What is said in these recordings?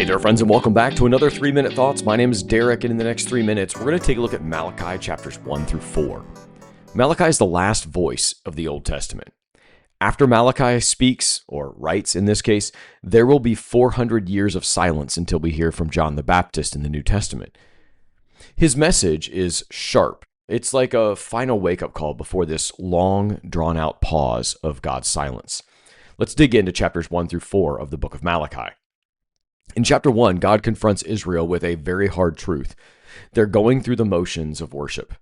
Hey there, friends, and welcome back to another 3-Minute Thoughts. My name is Derek, and in the next 3 minutes, we're going to take a look at Malachi chapters 1 through 4. Malachi is the last voice of the Old Testament. After Malachi speaks, or writes in this case, there will be 400 years of silence until we hear from John the Baptist in the New Testament. His message is sharp. It's like a final wake-up call before this long, drawn-out pause of God's silence. Let's dig into chapters 1 through 4 of the book of Malachi. In chapter 1, God confronts Israel with a very hard truth. They're going through the motions of worship.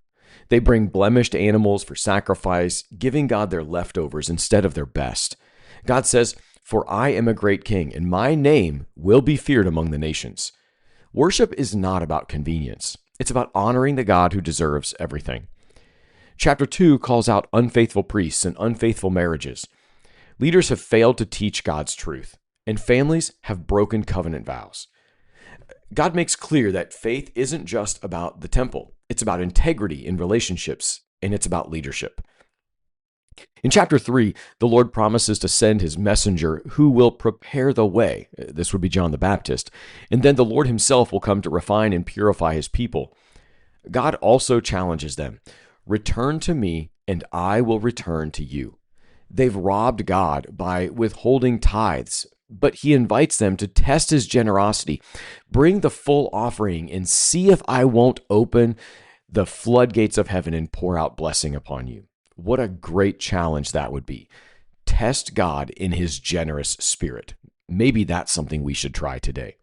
They bring blemished animals for sacrifice, giving God their leftovers instead of their best. God says, "For I am a great king, and my name will be feared among the nations." Worship is not about convenience. It's about honoring the God who deserves everything. Chapter 2 calls out unfaithful priests and unfaithful marriages. Leaders have failed to teach God's truth, and families have broken covenant vows. God makes clear that faith isn't just about the temple. It's about integrity in relationships, and it's about leadership. In chapter 3, the Lord promises to send his messenger who will prepare the way. This would be John the Baptist. And then the Lord himself will come to refine and purify his people. God also challenges them. "Return to me, and I will return to you." They've robbed God by withholding tithes, but he invites them to test his generosity. Bring the full offering and see if I won't open the floodgates of heaven and pour out blessing upon you. What a great challenge that would be. Test God in his generous spirit. Maybe that's something we should try today.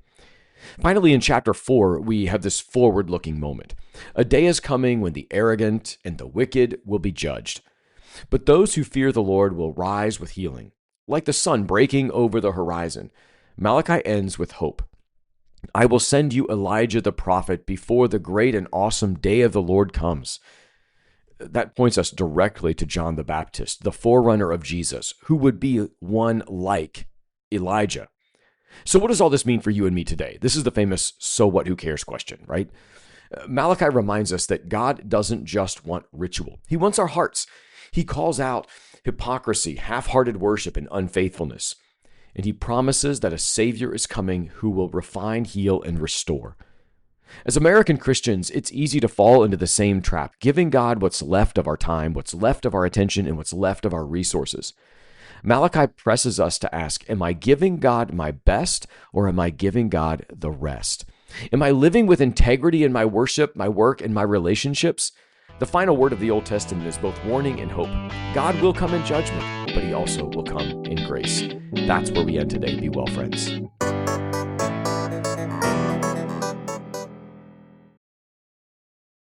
Finally, in chapter 4, we have this forward-looking moment. A day is coming when the arrogant and the wicked will be judged. But those who fear the Lord will rise with healing. Like the sun breaking over the horizon, Malachi ends with hope. "I will send you Elijah the prophet before the great and awesome day of the Lord comes." That points us directly to John the Baptist, the forerunner of Jesus, who would be one like Elijah. So what does all this mean for you and me today? This is the famous "so what, who cares" question, right? Malachi reminds us that God doesn't just want ritual. He wants our hearts. He calls out hypocrisy, half-hearted worship, and unfaithfulness. And he promises that a Savior is coming who will refine, heal, and restore. As American Christians, it's easy to fall into the same trap, giving God what's left of our time, what's left of our attention, and what's left of our resources. Malachi presses us to ask, am I giving God my best, or am I giving God the rest? Am I living with integrity in my worship, my work, and my relationships? The final word of the Old Testament is both warning and hope. God will come in judgment, but he also will come in grace. That's where we end today. Be well, friends.